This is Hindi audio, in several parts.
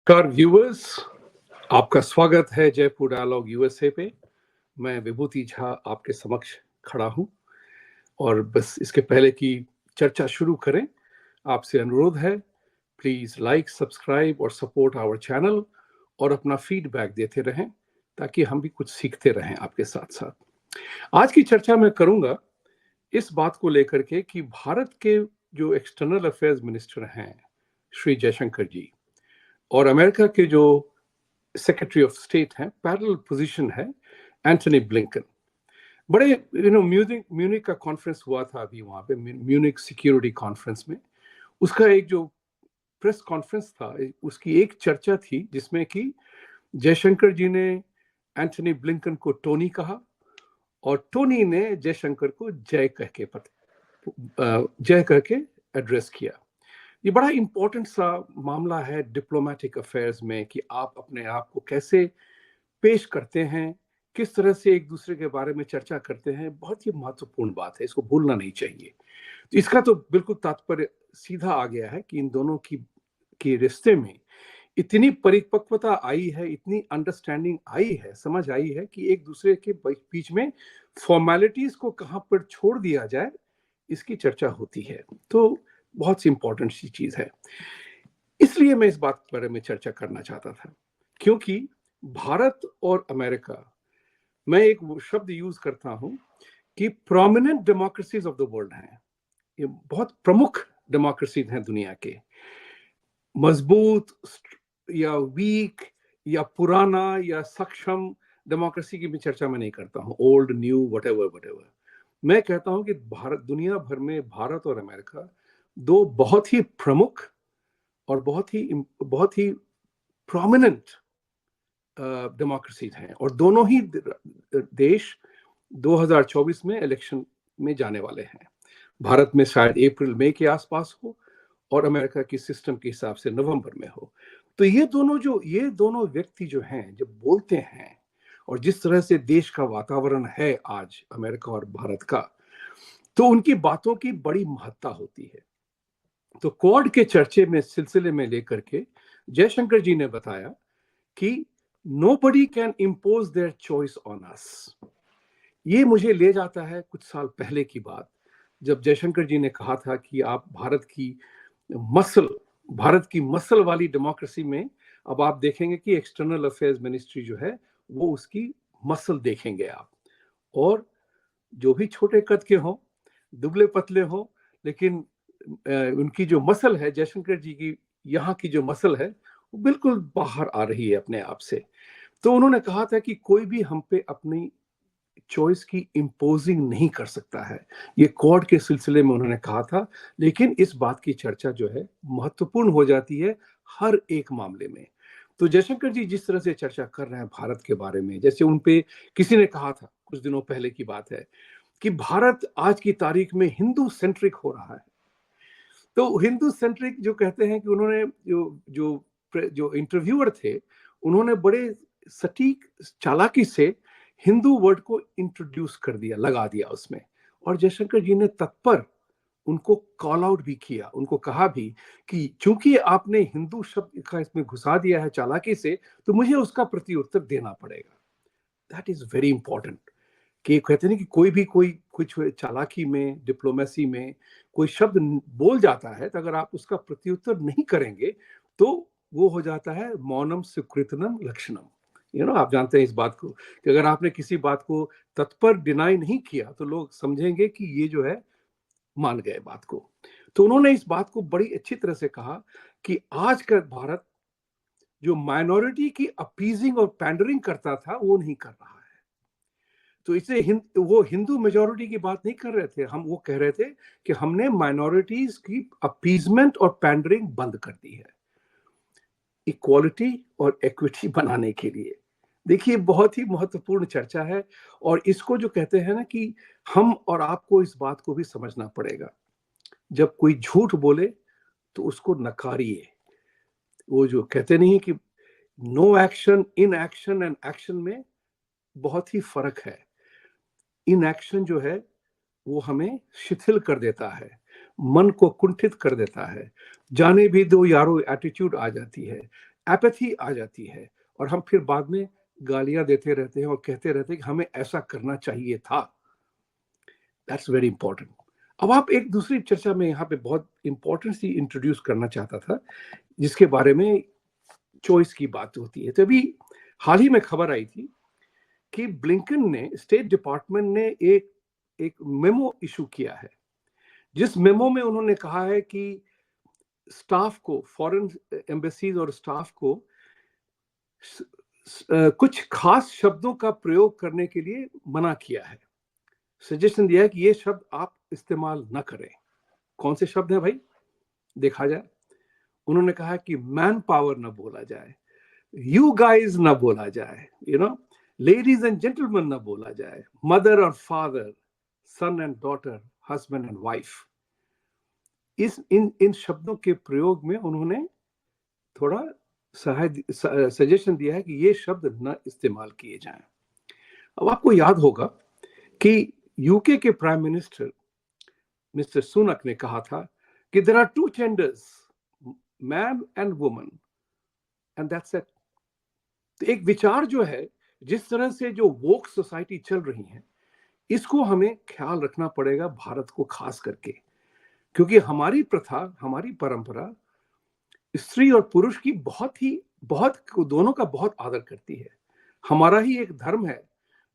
नमस्कार व्यूअर्स, आपका स्वागत है जयपुर डायलॉग यूएसए पे। मैं विभूति झा आपके समक्ष खड़ा हूं और बस इसके पहले कि चर्चा शुरू करें, आपसे अनुरोध है, प्लीज लाइक, सब्सक्राइब और सपोर्ट आवर चैनल और अपना फीडबैक देते रहें ताकि हम भी कुछ सीखते रहें आपके साथ साथ। आज की चर्चा मैं करूंगा इस बात को लेकर के कि भारत के जो एक्सटर्नल अफेयर्स मिनिस्टर हैं श्री जयशंकर जी और अमेरिका के जो सेक्रेटरी ऑफ स्टेट हैं, पैरेलल पोजीशन है एंटनी ब्लिंकन। बड़े म्यूनिक का कॉन्फ्रेंस हुआ था अभी वहां पे, म्यूनिक सिक्योरिटी कॉन्फ्रेंस में। उसका एक जो प्रेस कॉन्फ्रेंस था, उसकी एक चर्चा थी जिसमें कि जयशंकर जी ने एंटनी ब्लिंकन को टोनी कहा और टोनी ने जयशंकर को जय कह के एड्रेस किया। ये बड़ा इंपॉर्टेंट सा मामला है डिप्लोमेटिक अफेयर्स में कि आप अपने आप को कैसे पेश करते हैं, किस तरह से एक दूसरे के बारे में चर्चा करते हैं। बहुत ही महत्वपूर्ण बात है, इसको भूलना नहीं चाहिए। तो इसका तो बिल्कुल तात्पर्य सीधा आ गया है कि इन दोनों की रिश्ते में इतनी परिपक्वता आई है, इतनी अंडरस्टैंडिंग आई है, समझ आई है कि एक दूसरे के बीच में फॉर्मेलिटीज को कहां पर छोड़ दिया जाए, इसकी चर्चा होती है। तो बहुत सी इंपॉर्टेंट सी चीज है, इसलिए मैं इस बात के बारे में चर्चा करना चाहता था। क्योंकि भारत और अमेरिका, मैं एक शब्द यूज करता हूं कि prominent democracies of the world हैं। ये बहुत प्रमुख डेमोक्रेसीज हैं दुनिया के। मजबूत या वीक या पुराना या सक्षम डेमोक्रेसी की भी चर्चा मैं नहीं करता हूं, ओल्ड न्यू वटेवर। मैं कहता हूं कि भारत, दुनिया भर में भारत और अमेरिका दो बहुत ही प्रमुख और बहुत ही प्रोमिनेंट डेमोक्रेसीज हैं और दोनों ही देश 2024 में इलेक्शन में जाने वाले हैं। भारत में शायद अप्रैल मई के आसपास हो और अमेरिका की सिस्टम के हिसाब से नवंबर में हो। तो ये दोनों व्यक्ति जो हैं, जब बोलते हैं और जिस तरह से देश का वातावरण है आज अमेरिका और भारत का, तो उनकी बातों की बड़ी महत्ता होती है। तो क्वाड के चर्चे में सिलसिले में लेकर के जयशंकर जी ने बताया कि nobody can impose their choice on us। ये मुझे ले जाता है कुछ साल पहले की बात, जब जयशंकर जी ने कहा था कि आप भारत की मसल वाली डेमोक्रेसी में अब आप देखेंगे कि एक्सटर्नल अफेयर्स मिनिस्ट्री जो है वो उसकी मसल देखेंगे आप। और जो भी छोटे कद के हों, दुबले पतले हों, लेकिन उनकी जो मसल है, जयशंकर जी की यहाँ की जो मसल है, वो बिल्कुल बाहर आ रही है अपने आप से। तो उन्होंने कहा था कि कोई भी हम पे अपनी चॉइस की इम्पोजिंग नहीं कर सकता है। ये क्वाड के सिलसिले में उन्होंने कहा था, लेकिन इस बात की चर्चा जो है महत्वपूर्ण हो जाती है हर एक मामले में। तो जयशंकर जी जिस तरह से चर्चा कर रहे हैं भारत के बारे में, जैसे उन पे किसी ने कहा था, कुछ दिनों पहले की बात है, कि भारत आज की तारीख में हिंदू सेंट्रिक हो रहा है। तो हिंदू सेंट्रिक जो कहते हैं कि उन्होंने जो इंटरव्यूअर थे, उन्होंने बड़े सटीक चालाकी से हिंदू वर्ड को इंट्रोड्यूस कर दिया, लगा दिया उसमें। और जयशंकर जी ने तत्पर उनको कॉल आउट भी किया, उनको कहा भी कि चूंकि आपने हिंदू शब्द का इसमें घुसा दिया है चालाकी से, तो मुझे उसका प्रत्युत्तर देना पड़ेगा। That is very important. कि कहते हैं कि कोई कुछ चालाकी में, डिप्लोमेसी में कोई शब्द बोल जाता है, तो अगर आप उसका प्रत्युत्तर नहीं करेंगे तो वो हो जाता है मौनम सुकृतनम लक्षणम। आप जानते हैं इस बात को कि अगर आपने किसी बात को तत्पर डिनाई नहीं किया तो लोग समझेंगे कि ये जो है मान गए बात को। तो उन्होंने इस बात को बड़ी अच्छी तरह से कहा कि आज का भारत जो माइनॉरिटी की अपीजिंग और पैंडरिंग करता था वो नहीं कर रहा है। तो इससे वो हिंदू मेजोरिटी की बात नहीं कर रहे थे, हम वो कह रहे थे कि हमने माइनॉरिटीज की अपीजमेंट और पैंडरिंग बंद कर दी है इक्वालिटी और इक्विटी बनाने के लिए। देखिए बहुत ही महत्वपूर्ण चर्चा है और इसको जो कहते हैं ना कि हम और आपको इस बात को भी समझना पड़ेगा, जब कोई झूठ बोले तो उसको नकारिए। वो जो कहते नहीं कि no action, inaction and action में बहुत ही फर्क है। इन एक्शन जो है वो हमें शिथिल कर देता है, मन को कुंठित कर देता है। जाने भी दो यारो एटीट्यूड आ जाती है, एपैथी आ जाती है, और हम फिर बाद में गालियां देते रहते हैं और कहते रहते हैं कि हमें ऐसा करना चाहिए था। That's very important. अब आप एक दूसरी चर्चा में यहाँ पे बहुत इंपॉर्टेंट सी इंट्रोड्यूस करना चाहता था, जिसके बारे में चॉइस की बात होती है। तो अभी हाल ही में खबर आई थी कि ब्लिंकन ने, स्टेट डिपार्टमेंट ने एक मेमो इशू किया है, जिस मेमो में उन्होंने कहा है कि स्टाफ को, फॉरेन एम्बेसीज और स्टाफ को कुछ खास शब्दों का प्रयोग करने के लिए मना किया है। सजेशन दिया है कि ये शब्द आप इस्तेमाल न करें। कौन से शब्द हैं भाई, देखा जाए। उन्होंने कहा कि मैन पावर न बोला जाए, यू गाइज न बोला जाए, लेडीज एंड जेंटलमैन न बोला जाए, मदर और father, son and daughter, husband and wife. इन शब्दों के प्रयोग में उन्होंने थोड़ा सजेशन दिया है कि ये शब्द न इस्तेमाल किए जाएं। अब आपको याद होगा कि यूके के प्राइम मिनिस्टर मिस्टर सुनक ने कहा था कि there are two genders, man and woman, and that's it. तो एक विचार जो है, जिस तरह से जो वोक सोसाइटी चल रही है, इसको हमें ख्याल रखना पड़ेगा, भारत को खास करके, क्योंकि हमारी प्रथा, हमारी परंपरा स्त्री और पुरुष की बहुत दोनों का बहुत आदर करती है। हमारा ही एक धर्म है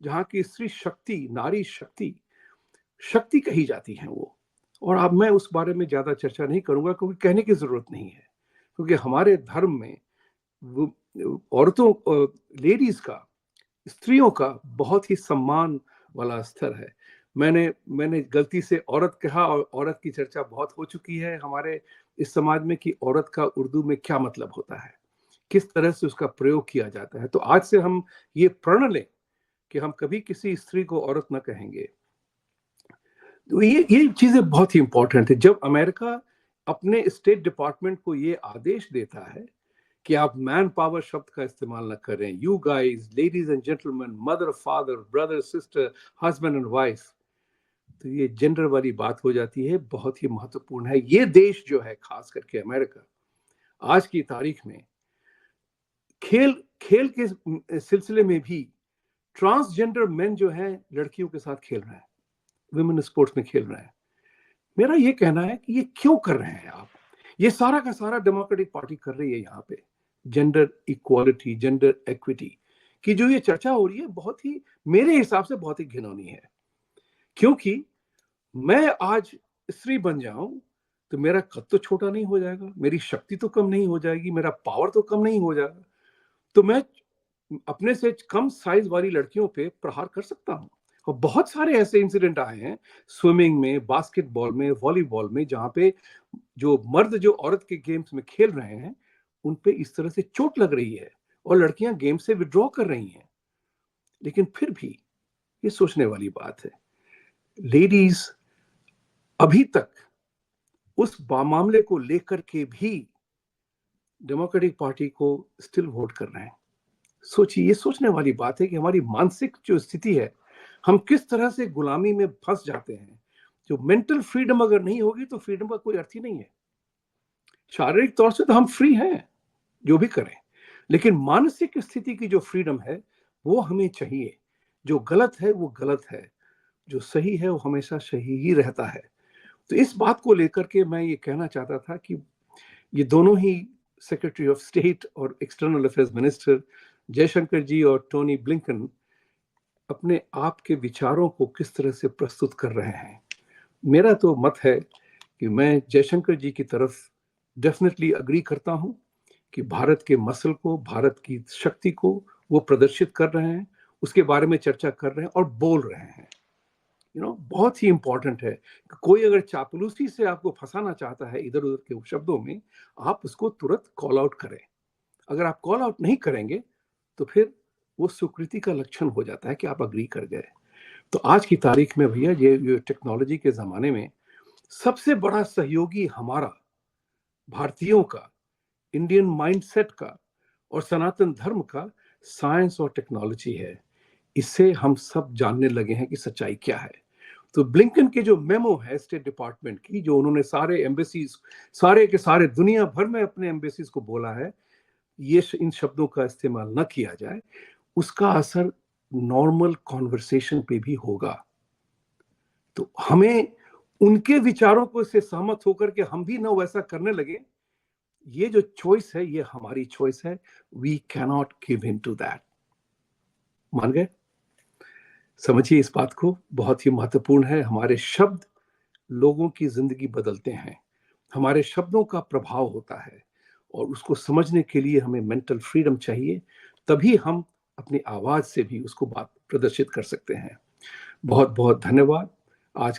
जहाँ की स्त्री शक्ति, नारी शक्ति कही जाती है वो। और अब मैं उस बारे में ज्यादा चर्चा नहीं करूंगा, क्योंकि कहने की जरूरत नहीं है, क्योंकि हमारे धर्म में औरतों, लेडीज का, स्त्रियों का बहुत ही सम्मान वाला स्तर है। मैंने गलती से औरत कहा, और औरत की चर्चा बहुत हो चुकी है हमारे इस समाज में कि औरत का उर्दू में क्या मतलब होता है, किस तरह से उसका प्रयोग किया जाता है। तो आज से हम ये प्रण लें कि हम कभी किसी स्त्री को औरत न कहेंगे। तो ये चीजें बहुत ही इंपॉर्टेंट है। जब अमेरिका अपने स्टेट डिपार्टमेंट को ये आदेश देता है कि आप मैन पावर शब्द का इस्तेमाल न करें, you guys, ladies and gentleman, mother father, brother sister, husband and wife, तो ये जेंडर वाली बात हो जाती है, बहुत ही महत्वपूर्ण है। ये देश जो है, खास करके अमेरिका, आज की तारीख में खेल के सिलसिले में भी ट्रांसजेंडर मेन जो है लड़कियों के साथ खेल रहे हैं, विमेन स्पोर्ट्स में खेल रहे हैं। मेरा ये कहना है कि ये क्यों कर रहे हैं आप? ये सारा का सारा डेमोक्रेटिक पार्टी कर रही है। यहाँ पे जेंडर इक्वालिटी, जेंडर इक्विटी की जो ये चर्चा हो रही है, बहुत ही, मेरे हिसाब से बहुत ही घिनौनी है। क्योंकि मैं आज स्त्री बन जाऊं तो मेरा कद तो छोटा नहीं हो जाएगा, मेरी शक्ति तो कम नहीं हो जाएगी, मेरा पावर तो कम नहीं हो जाएगा, तो मैं अपने से कम साइज वाली लड़कियों पे प्रहार कर सकता हूं। और बहुत सारे ऐसे इंसिडेंट आए हैं स्विमिंग में, बास्केटबॉल में, वॉलीबॉल में, जहां पे जो मर्द जो औरत के गेम्स में खेल रहे हैं, उन पे इस तरह से चोट लग रही है और लड़कियां गेम से विड्रॉ कर रही हैं। लेकिन फिर भी ये सोचने वाली बात है, लेडीज अभी तक उस मामले को लेकर के भी डेमोक्रेटिक पार्टी को स्टिल वोट कर रहे हैं। सोचिए, ये सोचने वाली बात है कि हमारी मानसिक जो स्थिति है, हम किस तरह से गुलामी में फंस जाते हैं। जो मेंटल फ्रीडम अगर नहीं होगी तो फ्रीडम का कोई अर्थ ही नहीं है। शारीरिक तौर से तो हम फ्री हैं, जो भी करें, लेकिन मानसिक स्थिति की जो फ्रीडम है वो हमें चाहिए। जो गलत है वो गलत है, जो सही है वो हमेशा सही ही रहता है। तो इस बात को लेकर के मैं ये कहना चाहता था कि ये दोनों ही सेक्रेटरी ऑफ स्टेट और एक्सटर्नल अफेयर्स मिनिस्टर जयशंकर जी और टोनी ब्लिंकन अपने आप के विचारों को किस तरह से प्रस्तुत कर रहे हैं। मेरा तो मत है कि मैं जयशंकर जी की तरफ डेफिनेटली अग्री करता हूं कि भारत के मसल को, भारत की शक्ति को वो प्रदर्शित कर रहे हैं, उसके बारे में चर्चा कर रहे हैं और बोल रहे हैं। बहुत ही इंपॉर्टेंट है कि कोई अगर चापलूसी से आपको फंसाना चाहता है इधर उधर के शब्दों में, आप उसको तुरंत कॉल आउट करें। अगर आप कॉल आउट नहीं करेंगे तो फिर वो स्वीकृति का लक्षण हो जाता है कि आप अग्री कर गए। तो आज की तारीख में भैया, ये टेक्नोलॉजी के जमाने में सबसे बड़ा सहयोगी हमारा भारतीयों का, इंडियन माइंडसेट का और सनातन धर्म का साइंस और टेक्नोलॉजी है। इससे हम सब जानने लगे हैं कि सच्चाई क्या है। तो ब्लिंकन के जो मेमो है स्टेट डिपार्टमेंट की, जो उन्होंने सारे एम्बेसीज, सारे के सारे दुनिया भर में अपने एम्बेसीज को बोला है ये इन शब्दों का इस्तेमाल न किया जाए, उसका असर नॉर्मल कॉन्वर्सेशन पे भी होगा। तो हमें उनके विचारों को से सहमत होकर के हम भी ना वैसा करने लगे, ये जो चॉइस है ये हमारी चॉइस है। We cannot give in to that. मान गए? समझिए इस बात को, बहुत ही महत्वपूर्ण है। हमारे शब्द लोगों की जिंदगी बदलते हैं, हमारे शब्दों का प्रभाव होता है, और उसको समझने के लिए हमें मेंटल फ्रीडम चाहिए, तभी हम अपनी आवाज से भी उसको बात प्रदर्शित कर सकते हैं। बहुत बहुत धन्यवाद आज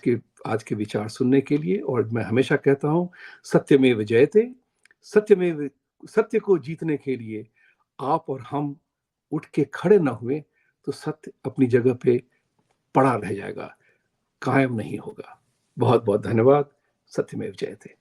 के विचार सुनने के लिए। और मैं हमेशा कहता हूं, सत्यमेव जयते। सत्यमेव सत्य को जीतने के लिए आप और हम उठ के खड़े ना हुए तो सत्य अपनी जगह पे पड़ा रह जाएगा, कायम नहीं होगा। बहुत बहुत धन्यवाद। सत्यमेव जयते।